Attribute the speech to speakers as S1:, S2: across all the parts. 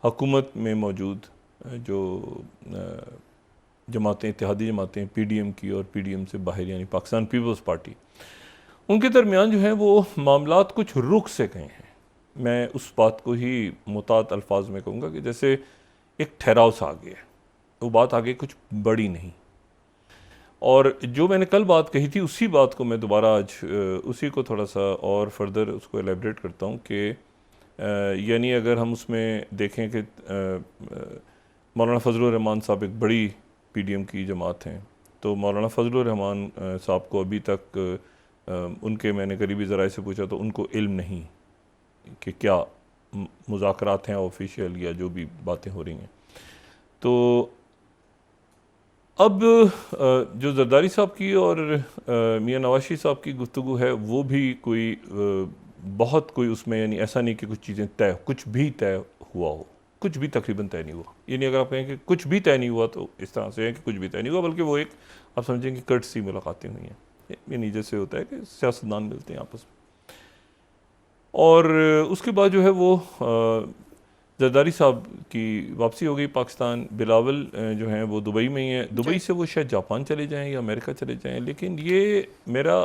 S1: हुकूमत में मौजूद जो जमातें, इत्तेहादी जमातें PDM की और PDM से बाहर यानी पाकिस्तान पीपल्स पार्टी, उनके दरमियान जो है वो मामलात कुछ रुख से गए हैं। मैं उस बात को ही मुतात अल्फाज में कहूँगा कि जैसे एक ठहराव सा आ गया है, वो बात आगे कुछ बड़ी नहीं। और जो मैंने कल बात कही थी उसी बात को मैं दोबारा आज उसी को थोड़ा सा और फर्दर उसको एलेबरेट करता हूँ कि यानी अगर हम उसमें देखें कि मौलाना फजलुर रहमान साहब एक बड़ी PDM की जमात हैं, तो मौलाना फजलुर रहमान साहब को अभी तक उनके मैंने करीबी ज़राए से पूछा तो उनको इल्म नहीं कि क्या मुज़ाकरात हैं ऑफिशियल या जो भी बातें हो रही हैं। तो अब जो जरदारी साहब की और मियां नवाशी साहब की गुफ्तगू है वो भी कोई बहुत कोई उसमें यानी ऐसा नहीं कि कुछ चीज़ें तय, कुछ भी तय हुआ हो, कुछ भी तकरीबन तय नहीं हुआ। यानी अगर आप कहें कि कुछ भी तय नहीं हुआ तो इस तरह से है कि कुछ भी तय नहीं हुआ, बल्कि वो एक आप समझें कि कर्टसी मुलाकातें हुई हैं। यानी जैसे होता है कि सियासतदान मिलते हैं आपस में। और उसके बाद जो है वो जरदारी साहब की वापसी हो गई पाकिस्तान। बिलावल जो हैं वो दुबई में ही हैं। दुबई से वो शायद जापान चले जाएं या अमेरिका चले जाएं, लेकिन ये मेरा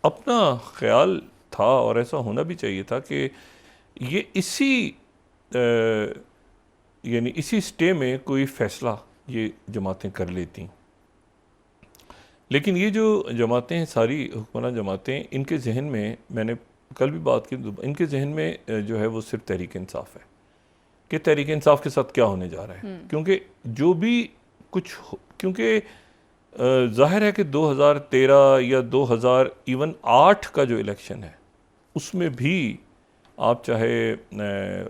S1: अपना ख्याल था और ऐसा होना भी चाहिए था कि ये इसी यानी इसी स्टे में कोई फ़ैसला ये जमातें कर लेती। लेकिन ये जो जमातें हैं, सारी हुक्मरान जमातें, इनके जहन में, मैंने कल भी बात की, इनके जहन में जो है वो सिर्फ तहरीक इंसाफ है कि तहरीक इंसाफ के साथ क्या होने जा रहा है। क्योंकि जो भी कुछ क्योंकि जाहिर है कि 2013 या 2008 का जो इलेक्शन है उसमें भी आप चाहे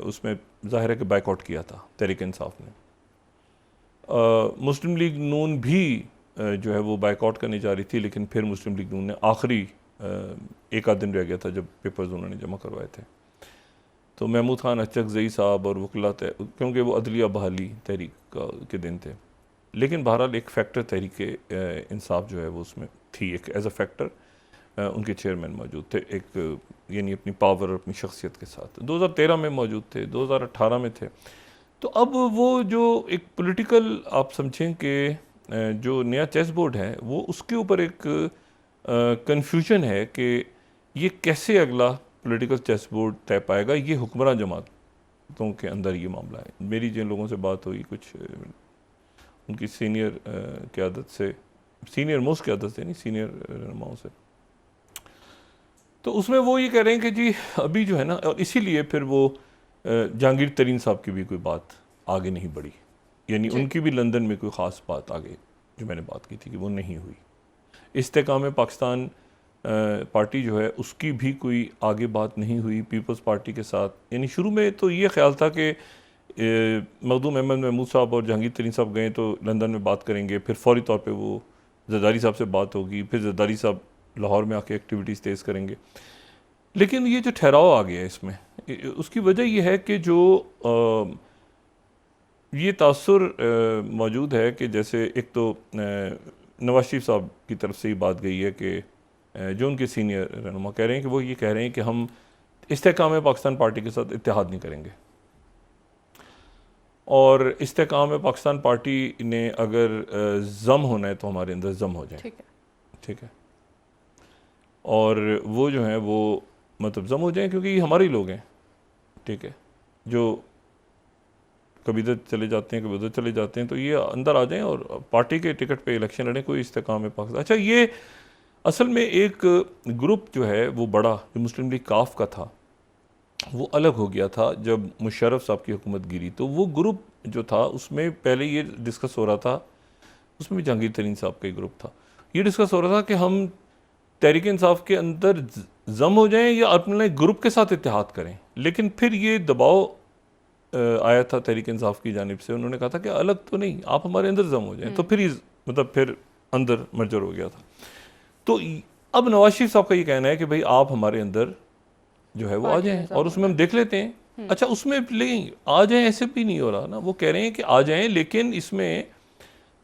S1: उसमें जाहिर है कि बाइकआउट किया था तहरीक इंसाफ ने। मुस्लिम लीग नून भी जो है वो बाइकआउट करने जा रही थी, लेकिन फिर मुस्लिम लीग नून ने आखिरी एक आध दिन रह गया था जब पेपर्स उन्होंने जमा करवाए थे, तो महमूद खान अचकज़ई साहब और वकला क्योंकि वो अदलिया बहाली तहरीक के दिन थे, लेकिन बहरहाल एक फैक्टर तहरीक इंसाफ जो है वो उसमें थी, एक एज अ फैक्टर उनके चेयरमैन मौजूद थे, एक यानी अपनी पावर और अपनी शख्सियत के साथ 2013 में मौजूद थे, 2018 में थे। तो अब वो जो एक पॉलिटिकल आप समझें कि जो नया चेस बोर्ड है वो उसके ऊपर एक कन्फ्यूजन है कि ये कैसे अगला पॉलिटिकल चेस बोर्ड तय पाएगा। ये हुक्मरान जमातों के अंदर ये मामला है। मेरी जिन लोगों से बात हुई, कुछ उनकी सीनियर क़यादत से, सीनियर मोस्ट क़यादत से नहीं, सीनियर रहनुमाओं से, तो उसमें वो ये कह रहे हैं कि जी अभी जो है ना, और इसीलिए फिर वो जहांगीर तरीन साहब की भी कोई बात आगे नहीं बढ़ी, यानी उनकी भी लंदन में कोई ख़ास बात आगे जो मैंने बात की थी कि वो नहीं हुई। इस्तेकाम पाकिस्तान पार्टी जो है उसकी भी कोई आगे बात नहीं हुई पीपल्स पार्टी के साथ। यानी शुरू में तो ये ख्याल था कि मखदूम अहमद महमूद साहब और जहांगीर तरीन साहब गए तो लंदन में बात करेंगे, फिर फौरी तौर पे वो जरदारी साहब से बात होगी, फिर जरदारी साहब लाहौर में आके एक्टिविटीज़ तेज़ करेंगे। लेकिन ये जो ठहराव आ गया है इसमें, उसकी वजह ये है कि जो ये तासुर मौजूद है कि जैसे एक तो नवाज शरीफ साहब की तरफ से ये बात गई है कि जो उनके सीनियर रहनुमा कह रहे हैं कि वो ये कह रहे हैं कि हम इस्तेकाम पाकिस्तान पार्टी के साथ इत्तेहाद नहीं करेंगे, और इस्तेकाम पाकिस्तान पार्टी ने अगर जम होना है तो हमारे अंदर जम हो जाए। ठीक है, और वो जो है वो मतलब जम हो जाए क्योंकि ये हमारे ही लोग हैं, ठीक है, जो कभी इधर चले जाते हैं कभी उधर चले जाते हैं, तो ये अंदर आ जाएं और पार्टी के टिकट पे इलेक्शन लड़ें, कोई इस्तेकाम पाकिस्तान। अच्छा, ये असल में एक ग्रुप जो है वो बड़ा, जो मुस्लिम लीग काफ का था, वो अलग हो गया था जब मुशर्रफ साहब की हुकूमत गिरी। तो वो ग्रुप जो था उसमें पहले ये डिस्कस हो रहा था, उसमें भी जहांगीर तरीन साहब का ही ग्रुप था, ये डिस्कस हो रहा था कि हम तहरीक इंसाफ के अंदर जम हो जाएं या अपने ग्रुप के साथ इत्तेहाद करें। लेकिन फिर ये दबाव आया था तहरीक इंसाफ की जानिब से, उन्होंने कहा था कि अलग तो नहीं, आप हमारे अंदर जम हो जाएं। तो फिर मतलब फिर अंदर मर्जर हो गया था। तो अब नवाज शरीफ साहब का ये कहना है कि भाई आप हमारे अंदर जो है वो आ जाएं और उसमें हम देख लेते हैं। अच्छा, उसमें लेकिन आ जाएं ऐसे भी नहीं हो रहा ना, वो कह रहे हैं कि आ जाएं, लेकिन इसमें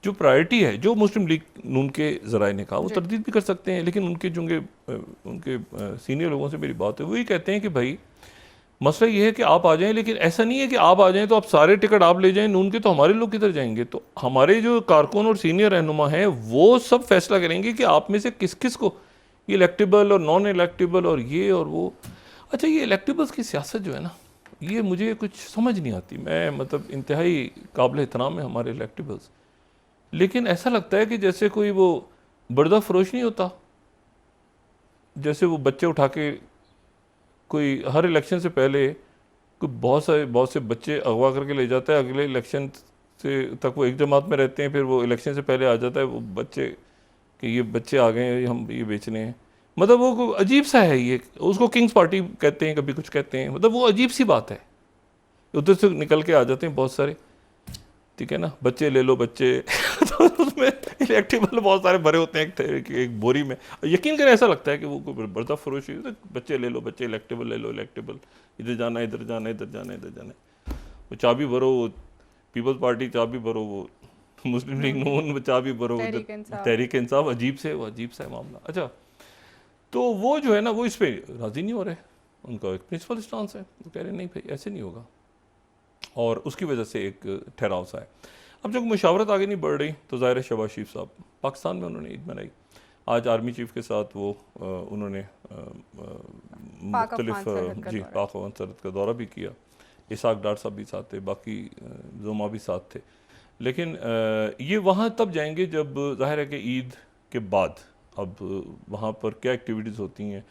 S1: जो प्रायोरिटी है, जो मुस्लिम लीग नून के ज़राए ने कहा, वो तरदीद भी कर सकते हैं, लेकिन उनके सीनियर लोगों से मेरी बात है, वो ये कहते हैं कि भाई मसला ये है कि आप आ जाएं, लेकिन ऐसा नहीं है कि आप आ जाएं तो आप सारे टिकट आप ले जाएं, नून के तो हमारे लोग किधर जाएंगे? तो हमारे जो कारकुन और सीनियर रहनुमा हैं वो सब फैसला करेंगे कि आप में से किस किस को ये इलेक्टेबल और नॉन इलेक्टेबल और ये और वो। अच्छा, ये इलेक्टेबल्स की सियासत जो है ना, ये मुझे कुछ समझ नहीं आती। मैं मतलब इंतहाई काबिल एहतराम है हमारे इलेक्टेबल्स, लेकिन ऐसा लगता है कि जैसे कोई वो बर्दा फरोश नहीं होता, जैसे वो बच्चे उठा के कोई हर इलेक्शन से पहले कोई बहुत से बच्चे अगवा करके ले जाता है, अगले इलेक्शन से तक वो एक जमात में रहते हैं, फिर वो इलेक्शन से पहले आ जाता है वो बच्चे कि ये बच्चे आ गए हैं, हम ये बेचने हैं। मतलब वो अजीब सा है ये, उसको किंग्स पार्टी कहते हैं, कभी कुछ कहते हैं, मतलब वो अजीब सी बात है। उधर से निकल के आ जाते हैं बहुत सारे, ठीक है ना, बच्चे ले लो बच्चे तो उसमें इलेक्टेबल बहुत सारे भरे होते हैं एक बोरी में। यकीन करें ऐसा लगता है कि वो कोई बर्दा फरोशी, तो बच्चे ले लो बच्चे, इलेक्टेबल ले लो इलेक्टेबल, इधर जाना इधर जाना इधर जाना इधर जाना। वो चाबी भरो, वो पीपल्स पार्टी चाबी भरो, वो मुस्लिम लीग नून चाबी भरो, तहरीक इंसाफ, अजीब सा है मामला। अच्छा, तो वो जो है ना वो इस पर राज़ी नहीं हो रहे, उनका एक प्रिंसिपल स्टांस है, वो कह रहे नहीं भाई ऐसे नहीं होगा, और उसकी वजह से एक ठहराव सा है। अब जब मुशावरत आगे नहीं बढ़ रही तो ज़ाहिर है शहबाज शरीफ साहब पाकिस्तान में उन्होंने ईद मनाई, आज आर्मी चीफ के साथ वो उन्होंने मुख्तलिफ पाक अफगान सरहद का दौरा भी किया, इसाक डार साहब भी साथ थे, बाकी जुमा भी साथ थे। लेकिन ये वहाँ तब जाएंगे जब ज़ाहिर है कि ईद के बाद अब वहाँ पर क्या एक्टिविटीज़ होती हैं।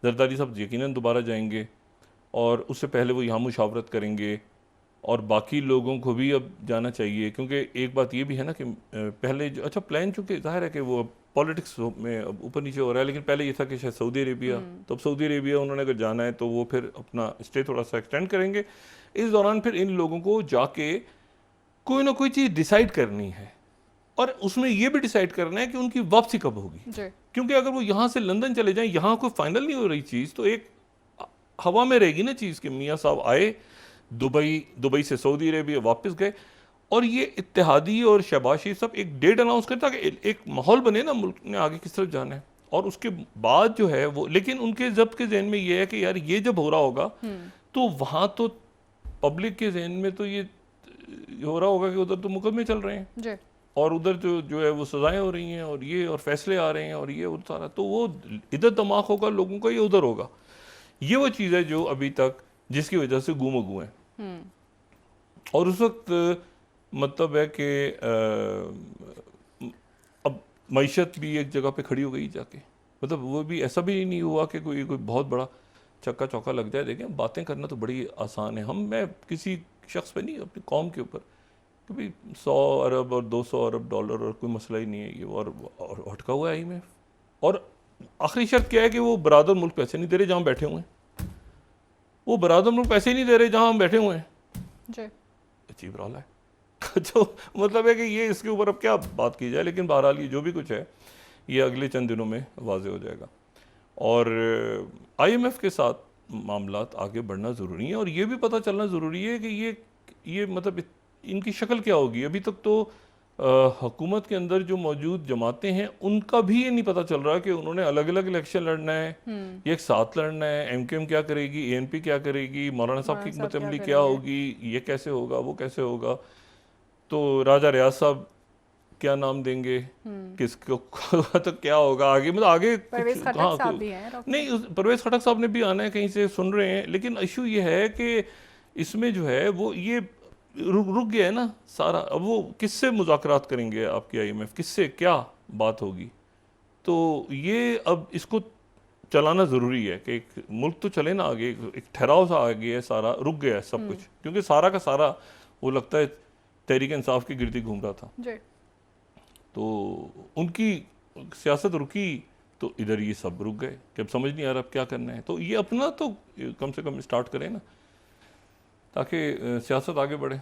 S1: जरदारी साहब यकीनन दोबारा जाएंगे, और उससे पहले वो यहाँ मुशावरत करेंगे, और बाकी लोगों को भी अब जाना चाहिए, क्योंकि एक बात ये भी है ना कि पहले जो अच्छा प्लान, चूँकि जाहिर है कि वो पॉलिटिक्स में अब ऊपर नीचे हो रहा है, लेकिन पहले ये था कि शायद सऊदी अरेबिया, तो अब सऊदी अरेबिया उन्होंने अगर जाना है तो वो फिर अपना स्टे थोड़ा सा एक्सटेंड करेंगे। इस दौरान फिर इन लोगों को जाके कोई ना कोई चीज़ डिसाइड करनी है, और उसमें ये भी डिसाइड करना है कि उनकी वापसी कब होगी, क्योंकि अगर वो यहाँ से लंदन चले जाएं, यहाँ कोई फाइनल नहीं हो रही चीज़, तो एक हवा में रहेगी ना चीज़ कि मियाँ साहब आए दुबई से सऊदी अरेबिया वापस गए, और ये इत्तेहादी और शहबाज शरीफ साहब एक डेट अनाउंस करता कि एक माहौल बने ना मुल्क ने आगे किस तरफ जाना है, और उसके बाद जो है वो, लेकिन उनके जब्त के जहन में ये है कि यार ये जब हो रहा होगा तो वहाँ तो पब्लिक के जहन में तो ये हो रहा होगा कि उधर तो मुकदमे चल रहे हैं और उधर जो है वो सजाएं हो रही हैं और ये और फैसले आ रहे हैं और ये उधर सारा, तो वो इधर दिमाग होगा लोगों का, ये उधर होगा। ये वो चीज़ है जो अभी तक जिसकी वजह से गुम गुम है। और उस वक्त मतलब है कि अब मईशत भी एक जगह पे खड़ी हो गई जाके, मतलब वो भी ऐसा भी नहीं हुआ कि कोई बहुत बड़ा चक्का चौका लग जाए। देखें, बातें करना तो बड़ी आसान है, मैं किसी शख्स पे नहीं, अपनी कौम के ऊपर, कभी 100 अरब और 200 अरब डॉलर और कोई मसला ही नहीं है ये, और अटका हुआ है IMF। और आखिरी शर्त क्या है कि वो बरादर मुल्क पैसे नहीं दे रहे जहाँ बैठे हुए हैं, वो बरादर मुल्क पैसे नहीं दे रहे जहाँ हम बैठे हुए हैं। अजीब रौला है जो मतलब है कि ये इसके ऊपर अब क्या बात की जाए, लेकिन बहरहाल ये जो भी कुछ है ये अगले चंद दिनों में वाज़े हो जाएगा। और IMF के साथ मामलात आगे बढ़ना ज़रूरी है, और ये भी पता चलना ज़रूरी है कि ये मतलब इनकी शक्ल क्या होगी। अभी तक तो हुकूमत के अंदर जो मौजूद जमातें हैं उनका भी ये नहीं पता चल रहा कि उन्होंने अलग अलग इलेक्शन लड़ना है या एक साथ लड़ना है। MKM क्या करेगी, ANP क्या करेगी, मौलाना साहब की हिकमत अमली क्या होगी, ये कैसे होगा, वो कैसे होगा, तो राजा रियाज साहब क्या नाम देंगे, किसको तो क्या होगा आगे, मतलब आगे
S2: परवेज खटक साहब भी हैं,
S1: नहीं परवेज खटक साहब ने भी आना है, कहीं से सुन रहे हैं। लेकिन इशू ये है कि इसमें जो है वो ये रुक गया है ना सारा। अब वो किससे मुज़ाकरात करेंगे आपकी IMF, किससे क्या बात होगी, तो ये अब इसको चलाना ज़रूरी है कि एक मुल्क तो चले ना आगे, एक ठहराव सा आ गया है, सारा रुक गया है सब कुछ, क्योंकि सारा का सारा वो लगता है तहरीक इंसाफ की गिरदी घूम रहा था जी। तो उनकी सियासत रुकी तो इधर ये सब रुक गए कि अब समझ नहीं आ रहा अब क्या करना है। तो ये अपना तो कम से कम स्टार्ट करें ना, ताकि सियासत आगे बढ़े।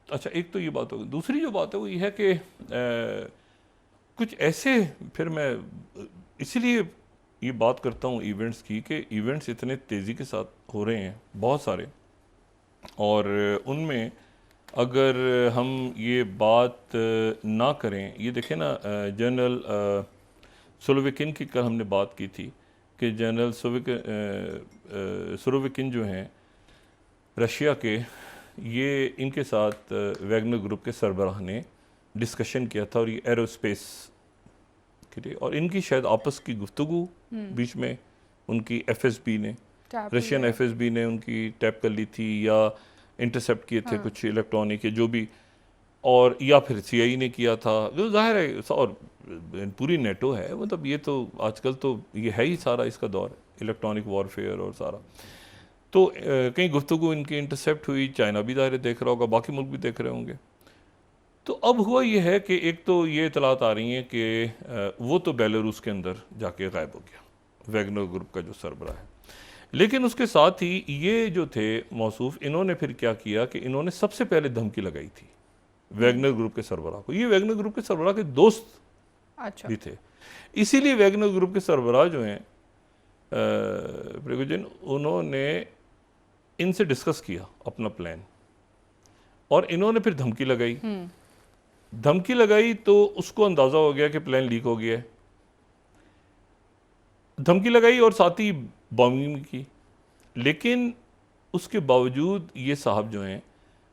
S1: अच्छा, एक तो ये बात होगी। दूसरी जो बात है वो ये है कि कुछ ऐसे, फिर मैं इसीलिए ये बात करता हूँ इवेंट्स की, कि इवेंट्स इतने तेज़ी के साथ हो रहे हैं बहुत सारे, और उनमें अगर हम ये बात ना करें, ये देखें ना, जनरल सुरोविकिन की कल हमने बात की थी कि जनरल सुरोविकिन जो हैं रशिया के, ये इनके साथ वैगनर ग्रुप के सरबराह ने डिस्कशन किया था और ये एरोस्पेस के लिए, और इनकी शायद आपस की गुफ्तगू बीच में उनकी एफएसबी ने, रशियन एफएसबी ने उनकी टैप कर ली थी या इंटरसेप्ट किए थे कुछ इलेक्ट्रॉनिक या जो भी, और या फिर सीआईए ने किया था, जो जाहिर है, और पूरी नेटो है, मतलब ये तो आजकल तो ये है ही सारा इसका दौर, इलेक्ट्रॉनिक वॉरफेयर और सारा। तो कहीं गुफ्तगू इनकी इंटरसेप्ट हुई, चाइना भी ज़ाहिर देख रहा होगा, बाकी मुल्क भी देख रहे होंगे। तो अब हुआ ये है कि एक तो ये इतलात आ रही हैं कि वो तो बेलारूस के अंदर जाके गायब हो गया, वैगनर ग्रुप का जो सरबराह है। लेकिन उसके साथ ही ये जो थे मौसूफ, इन्होंने फिर क्या किया कि इन्होंने सबसे पहले धमकी लगाई थी वैगनर ग्रुप के सरबराह को। ये वैगनर ग्रुप के सरबराह के दोस्त
S2: अच्छा
S1: भी थे, इसीलिए वैगनर ग्रुप के सरबराह जो हैं प्रिगोजिन, उन्होंने इनसे डिस्कस किया अपना प्लान, और इन्होंने फिर धमकी लगाई। धमकी लगाई तो उसको अंदाज़ा हो गया कि प्लान लीक हो गया है, धमकी लगाई और साथ ही बॉम्बिंग की। लेकिन उसके बावजूद ये साहब जो हैं,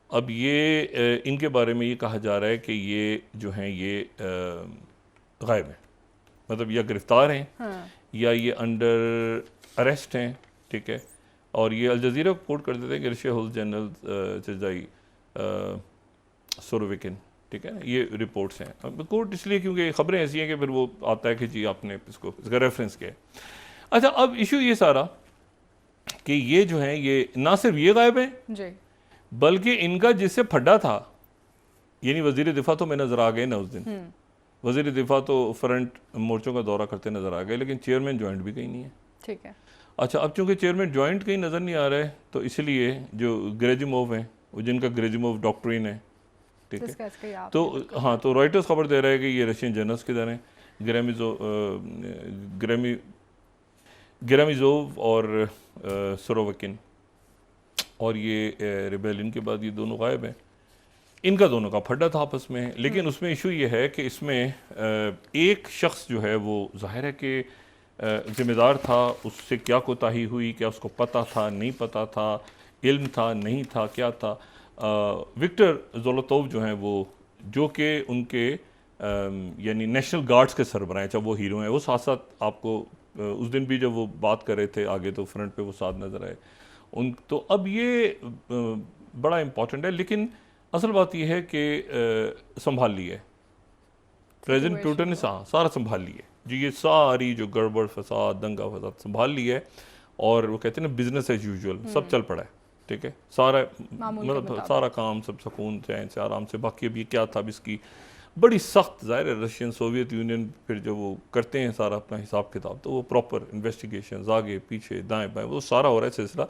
S1: अब ये इनके बारे में ये कहा जा रहा है कि ये जो हैं ये गायब हैं, मतलब या गिरफ्तार हैं या ये अंडर अरेस्ट हैं, ठीक है। और ये अल जज़ीरा को कोट कर देते हैं कि रशिया होल्ड जनरल चजाई सोरोविकिन, ठीक है, ये रिपोर्ट्स हैं। अब कोर्ट इसलिए क्योंकि खबरें ऐसी हैं कि फिर वो आता है कि जी आपने इसका रेफरेंस किया है। अच्छा, अब इशू ये सारा कि ये जो है ये ना सिर्फ ये गायब हैं
S2: जी,
S1: बल्कि इनका जिससे फड्डा था, यानी वजीर दिफा तो मैं नज़र आ गए ना उस दिन, वजीर दिफा तो फ्रंट मोर्चों का दौरा करते नज़र आ गए, लेकिन चेयरमैन जॉइंट भी कहीं नहीं है।
S2: ठीक है।
S1: अच्छा, अब चूंकि चेयरमैन जॉइंट कहीं नज़र नहीं आ रहा है, तो इसलिए जो ग्रेजिमोव हैं, वो जिनका ग्रेजिमोव डॉक्ट्रिन है, ठीक है,
S2: जिसका इसका याद
S1: तो हाँ, तो रॉयटर्स खबर दे रहा है कि ये रशियन जर्नल्स किधर हैं, ग्रेमिजोव और सोरोविकिन, और ये रिबेलियन के बाद ये दोनों गायब हैं। इनका दोनों का फड्डा था आपस में, लेकिन उसमें इशू ये है कि इसमें एक शख्स जो है वो जाहिर है कि ज़िम्मेदार था, उससे क्या कोताही हुई, क्या उसको पता था, नहीं पता था, इल्म था, नहीं था, क्या था। विक्टर ज़ोलोतोव जो हैं वो, जो कि उनके यानी नेशनल गार्ड्स के सरबराह हैं, चाहे वो हीरो हैं, वो साथ साथ आपको उस दिन भी जब वो बात कर रहे थे आगे तो फ्रंट पे वो साथ नज़र आए उन। तो अब ये बड़ा इम्पॉर्टेंट है, लेकिन असल बात यह है कि संभाल लिया है प्रेसिडेंट पुतिन ने, सारा संभाल लिया जी, ये सारी जो गड़बड़ फसाद दंगा फसाद संभाल लिया है, और वो कहते हैं ना बिजनेस एज यूजुअल, सब चल पड़ा है, ठीक है, सारा मतलब सारा काम सब सुकून चैन से आराम से। बाकी अभी क्या था, अब इसकी बड़ी सख्त, ज़ाहिर है रशियन सोवियत यूनियन फिर जब वो करते हैं सारा अपना हिसाब किताब, तो वो प्रॉपर इन्वेस्टिगेशन आगे पीछे दाएं बाएं वो सारा हो रहा है सिलसिला।